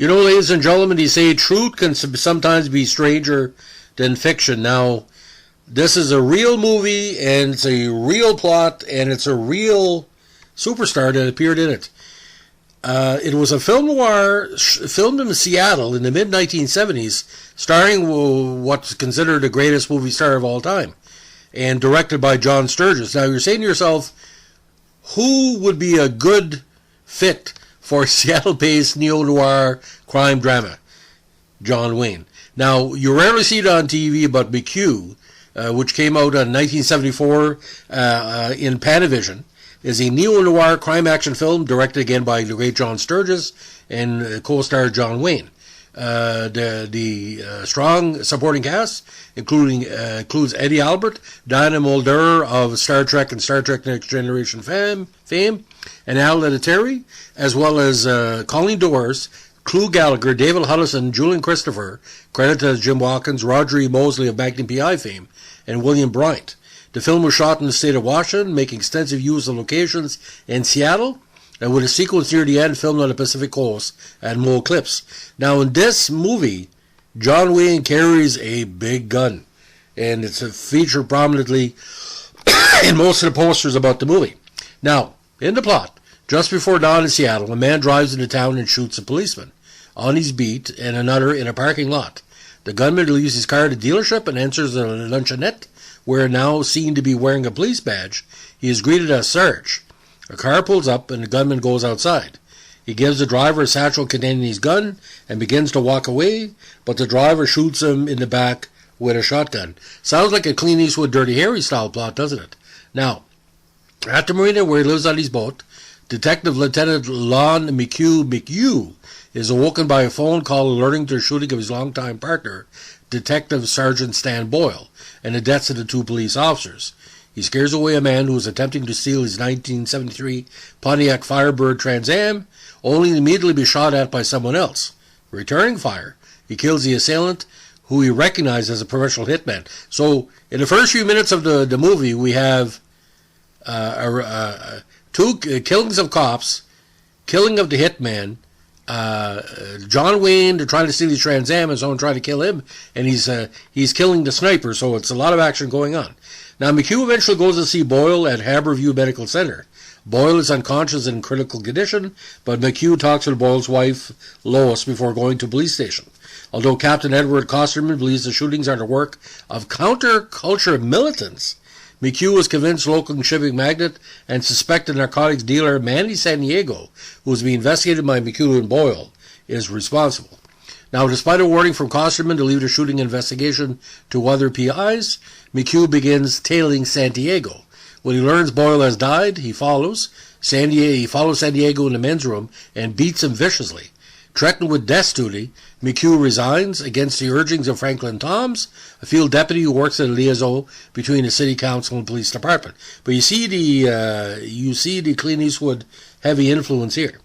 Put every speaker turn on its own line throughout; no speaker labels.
You know, ladies and gentlemen, they say truth can sometimes be stranger than fiction. Now, this is a real movie, and it's a real plot, and it's a real superstar that appeared in it. It was a film noir filmed in Seattle in the mid-1970s, starring what's considered the greatest movie star of all time, and directed by John Sturges. Now, you're saying to yourself, who would be a good fit for Seattle-based neo-noir crime drama? John Wayne. Now, you rarely see it on TV, but McQ, which came out in 1974 in Panavision, is a neo-noir crime action film directed again by the great John Sturges and co-star John Wayne. The strong supporting cast includes Eddie Albert, Diana Muldaur of Star Trek and Star Trek Next Generation fame, and Al Lettieri, as well as Colleen Doors, Clu Gallagher, David Huddleston, Julian Christopher, credited as Jim Watkins, Roger E. Mosley of Magnum P.I. fame, and William Bryant. The film was shot in the state of Washington, making extensive use of locations in Seattle, and with a sequence near the end filmed on the Pacific Coast at Mole Cliffs. Now, in this movie, John Wayne carries a big gun, and it's featured prominently in most of the posters about the movie. Now, in the plot, just before dawn in Seattle, a man drives into town and shoots a policeman on his beat and another in a parking lot. The gunman leaves his car at a dealership and enters a luncheonette, where now seen to be wearing a police badge, he is greeted as Sarge. A car pulls up and the gunman goes outside. He gives the driver a satchel containing his gun and begins to walk away, but the driver shoots him in the back with a shotgun. Sounds like a Clint Eastwood Dirty Harry style plot, doesn't it? Now, at the marina where he lives on his boat, Detective Lieutenant Lon McQ is awoken by a phone call alerting to the shooting of his longtime partner, Detective Sergeant Stan Boyle, and the deaths of the two police officers. He scares away a man who is attempting to steal his 1973 Pontiac Firebird Trans Am, only to immediately be shot at by someone else. Returning fire, he kills the assailant, who he recognized as a professional hitman. So, in the first few minutes of the movie, we have two killings of cops, killing of the hitman, John Wayne, they're trying to steal his Trans Am, and someone trying to kill him, and he's killing the sniper, so it's a lot of action going on. Now, McQ eventually goes to see Boyle at Harborview Medical Center. Boyle is unconscious and in critical condition, but McQ talks with Boyle's wife, Lois, before going to police station. Although Captain Edward Kosterman believes the shootings are the work of counterculture militants, McQ was convinced local shipping magnate and suspected narcotics dealer Manny Sandiego, who is being investigated by McQ and Boyle, is responsible. Now, despite a warning from Kosterman to leave the shooting investigation to other PIs, McQ begins tailing Sandiego. When he learns Boyle has died, he follows Sandiego in the men's room and beats him viciously. Threatened with death duty, McQ resigns against the urgings of Franklin Toms, a field deputy who works at a liaison between the city council and police department. But you see the Clint Eastwood heavy influence here.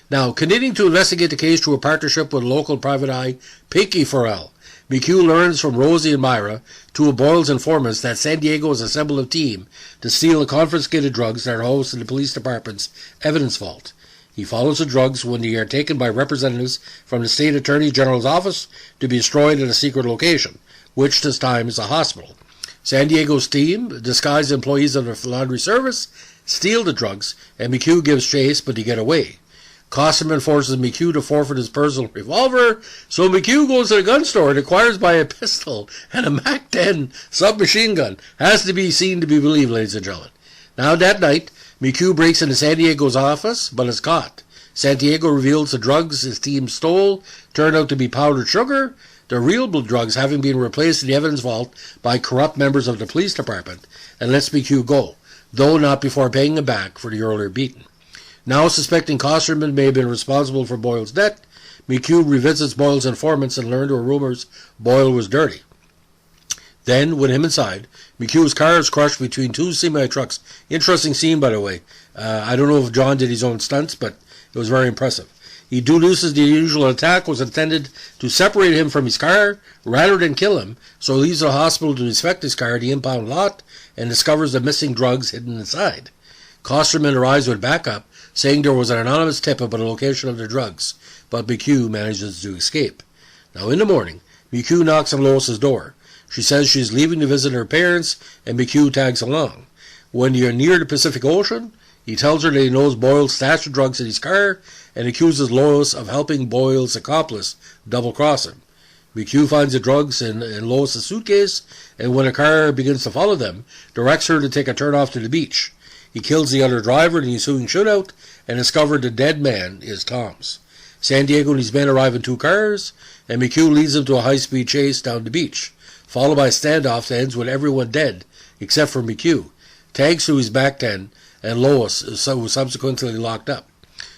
Now, continuing to investigate the case through a partnership with local private eye Pinky Farrell, McQ learns from Rosie and Myra, two of Boyle's informants, that Sandiego has assembled a team to steal the confiscated drugs that are housed in the police department's evidence vault. He follows the drugs when they are taken by representatives from the State Attorney General's office to be destroyed at a secret location, which this time is a hospital. Sandiego's team, disguised employees of the laundry service, steal the drugs, and McQ gives chase, but they get away. Kosterman forces McQ to forfeit his personal revolver, so McQ goes to the gun store and acquires by a pistol and a MAC-10 submachine gun. Has to be seen to be believed, ladies and gentlemen. Now, that night, McQ breaks into Sandiego's office, but is caught. Sandiego reveals the drugs his team stole turned out to be powdered sugar, the real drugs having been replaced in the evidence vault by corrupt members of the police department, and lets McQ go, though not before paying him back for the earlier beating. Now suspecting Kosterman may have been responsible for Boyle's death, McQ revisits Boyle's informants and learned there were rumors Boyle was dirty. Then, with him inside, McQ's car is crushed between two semi-trucks. Interesting scene, by the way. I don't know if John did his own stunts, but it was very impressive. He deduces the unusual attack was intended to separate him from his car rather than kill him, so he leaves the hospital to inspect his car, the impound lot, and discovers the missing drugs hidden inside. Kosterman arrives with backup, saying there was an anonymous tip about the location of the drugs, but McQ manages to escape. Now in the morning, McQ knocks on Lois's door. She says she's leaving to visit her parents, and McQ tags along. When you're near the Pacific Ocean, he tells her that he knows Boyle stashed the drugs in his car and accuses Lois of helping Boyle's accomplice double-cross him. McQ finds the drugs in Lois' suitcase, and when a car begins to follow them, directs her to take a turn off to the beach. He kills the other driver in the ensuing shootout and discovers the dead man is Tom's. San Diego and his men arrive in 2 cars, and McQ leads them to a high-speed chase down the beach, followed by a standoff that ends with everyone dead, except for McQ. Tags to his back 10, and Lois was subsequently locked up.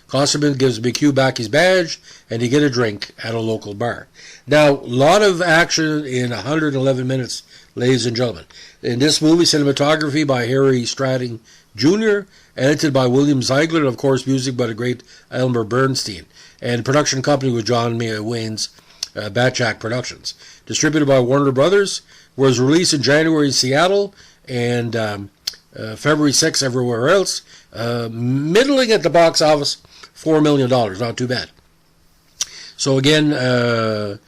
Costerman gives McQ back his badge, and they get a drink at a local bar. Now, a lot of action in 111 minutes, ladies and gentlemen. In this movie, cinematography by Harry Strading Jr., edited by William Ziegler, and of course music by the great Elmer Bernstein. And production company with John Wayne's Batjack Productions. Distributed by Warner Brothers, was released in January in Seattle, and February 6th everywhere else. Middling at the box office, $4 million, not too bad. So again, for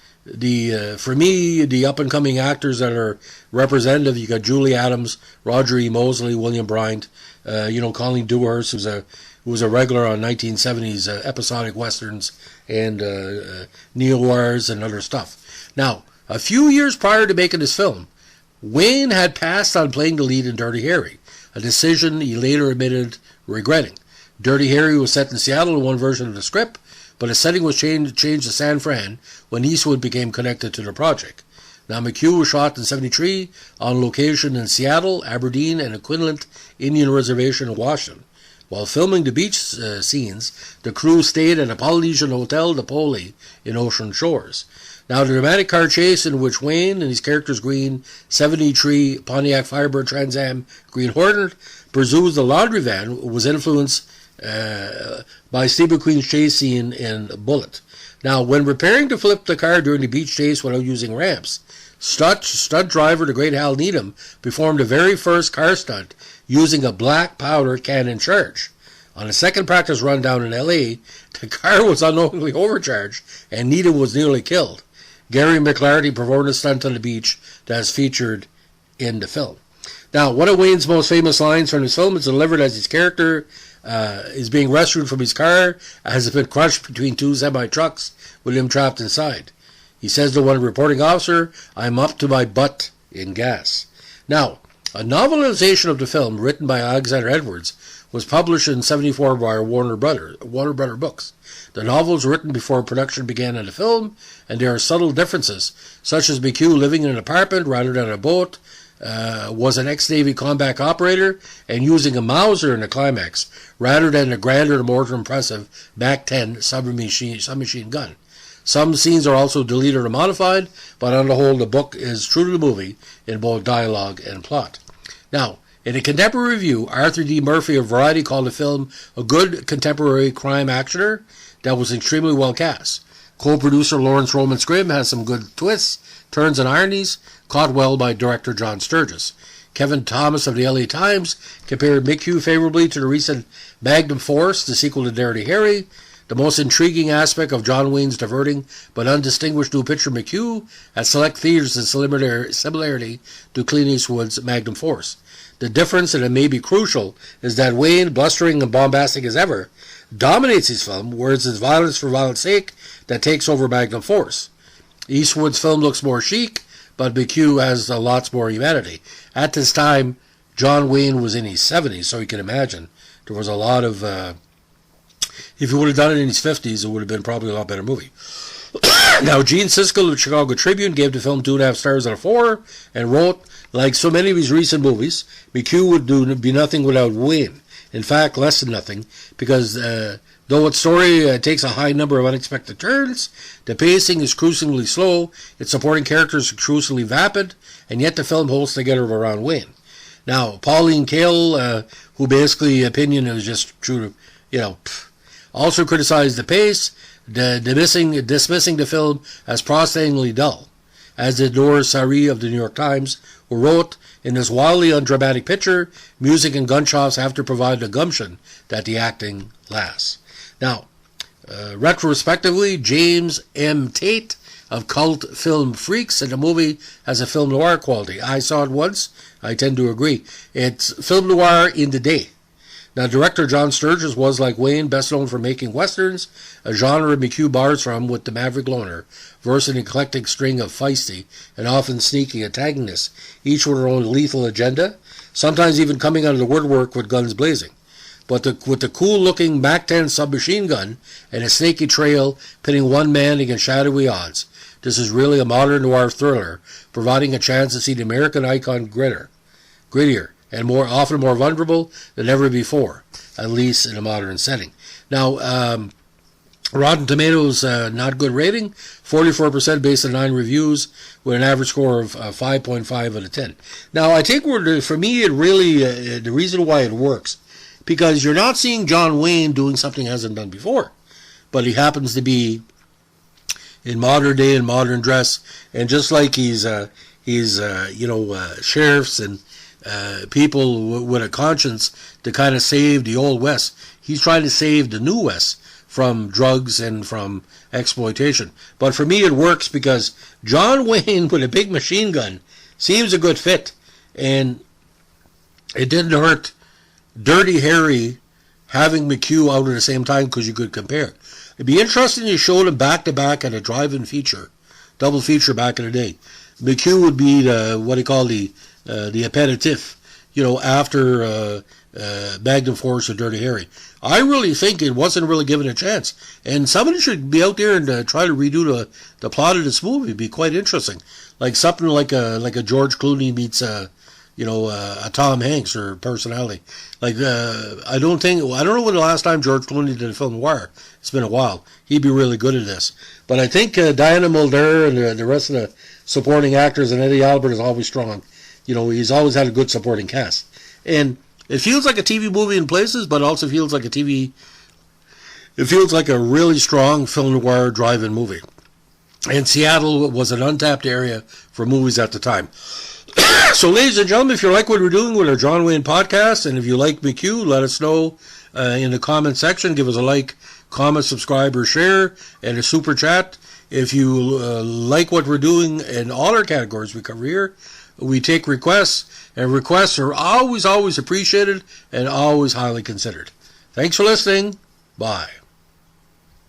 me, the up-and-coming actors that are representative, you got Julie Adams, Roger E. Mosley, William Bryant, Colleen Dewhurst, who was a regular on 1970s episodic westerns and Neo-Noirs and other stuff. Now, a few years prior to making this film, Wayne had passed on playing the lead in Dirty Harry, a decision he later admitted regretting. Dirty Harry was set in Seattle in one version of the script, but the setting was changed to San Fran when Eastwood became connected to the project. Now, McQ was shot in 1973 on location in Seattle, Aberdeen, and Aquidneck Indian Reservation in Washington. While filming the beach scenes, the crew stayed at a Polynesian Hotel de Poli in Ocean Shores. Now, the dramatic car chase in which Wayne and his character's green 73 Pontiac Firebird Trans Am Green Hornet pursues the laundry van was influenced by Steve McQueen's chase scene in Bullet. Now, when preparing to flip the car during the beach chase without using ramps, stunt driver the great Hal Needham performed the very first car stunt using a black powder cannon charge. On a second practice run down in L.A., the car was unknowingly overcharged and Needham was nearly killed. Gary McLarty performed a stunt on the beach that is featured in the film. Now, one of Wayne's most famous lines from his film is delivered as his character is being rescued from his car as it has been crushed between 2 semi-trucks with him trapped inside. He says to one reporting officer, "I'm up to my butt in gas." Now, a novelization of the film written by Alexander Edwards was published in 1974 by Warner Brother Books. The novel was written before production began on the film, and there are subtle differences, such as McQ living in an apartment rather than a boat, was an ex-Navy combat operator, and using a Mauser in the climax, rather than the grander and more impressive MAC-10 submachine gun. Some scenes are also deleted or modified, but on the whole, the book is true to the movie in both dialogue and plot. Now, in a contemporary review, Arthur D. Murphy of Variety called the film a good contemporary crime actioner that was extremely well cast. Co-producer Lawrence Roman Scrim has some good twists, turns, and ironies, caught well by director John Sturges. Kevin Thomas of the LA Times compared McQ favorably to the recent Magnum Force, the sequel to Dirty Harry. The most intriguing aspect of John Wayne's diverting but undistinguished new picture McQ at select theaters is similarity to Clint Eastwood's Magnum Force. The difference, and it may be crucial, is that Wayne, blustering and bombastic as ever, dominates his film, whereas it's violence for violence sake that takes over Magnum Force. Eastwood's film looks more chic, but McQ has lots more humanity. At this time, John Wayne was in his 70s, so you can imagine there was a lot of... if he would have done it in his 50s, it would have been probably a lot better movie. Now, Gene Siskel of the Chicago Tribune gave the film 2.5 stars out of 4 and wrote, "Like so many of his recent movies, McQ would be nothing without Wayne. In fact, less than nothing, because though its story takes a high number of unexpected turns, the pacing is cruisingly slow, its supporting characters are cruisingly vapid, and yet the film holds together around Wayne." Now, Pauline Kael, who basically opinion is just true to, also criticized the pace, dismissing the film as prostratingly dull. as did Noor Sari of the New York Times, who wrote, "In this wildly undramatic picture, music and gunshots have to provide the gumption that the acting lasts." Now, retrospectively, James M. Tate of Cult Film Freaks said the movie has a film noir quality. I saw it once. I tend to agree. It's film noir in the day. Now, director John Sturges was, like Wayne, best known for making westerns, a genre McQ borrows from with The Maverick Loner, versus an eclectic string of feisty and often sneaky antagonists, each with their own lethal agenda, sometimes even coming out of the woodwork with guns blazing. But with the cool-looking MAC-10 submachine gun and a snaky trail pitting one man against shadowy odds, this is really a modern noir thriller, providing a chance to see the American icon grittier, and often more vulnerable than ever before, at least in a modern setting. Now, Rotten Tomatoes, not good rating, 44% based on 9 reviews, with an average score of 5.5 out of 10. Now, I think for me, it really, the reason why it works, because you're not seeing John Wayne doing something he hasn't done before, but he happens to be in modern day and modern dress, and just like he's sheriffs and people with a conscience to kind of save the old West, he's trying to save the new West from drugs and from exploitation. But for me, it works because John Wayne with a big machine gun seems a good fit, and it didn't hurt Dirty Harry having McQ out at the same time because you could compare. It'd be interesting to show them back to back at a drive-in feature, double feature back in the day. McQ would be the aperitif, after Magnum Force or Dirty Harry. I really think it wasn't really given a chance, and somebody should be out there and try to redo the plot of this movie. It'd be quite interesting, like something like a George Clooney meets a Tom Hanks or personality. I don't know when the last time George Clooney did a film noir. It's been a while. He'd be really good at this. But I think Diana Muldaur and the rest of the supporting actors, and Eddie Albert is always strong. He's always had a good supporting cast. And it feels like a TV movie in places, but also feels like it feels like a really strong film noir drive-in movie. And Seattle was an untapped area for movies at the time. So, ladies and gentlemen, if you like what we're doing with our John Wayne podcast, and if you like McQ, let us know in the comment section. Give us a like, comment, subscribe, or share, and a super chat. If you like what we're doing in all our categories we cover here, we take requests, and requests are always, always appreciated and always highly considered. Thanks for listening. Bye.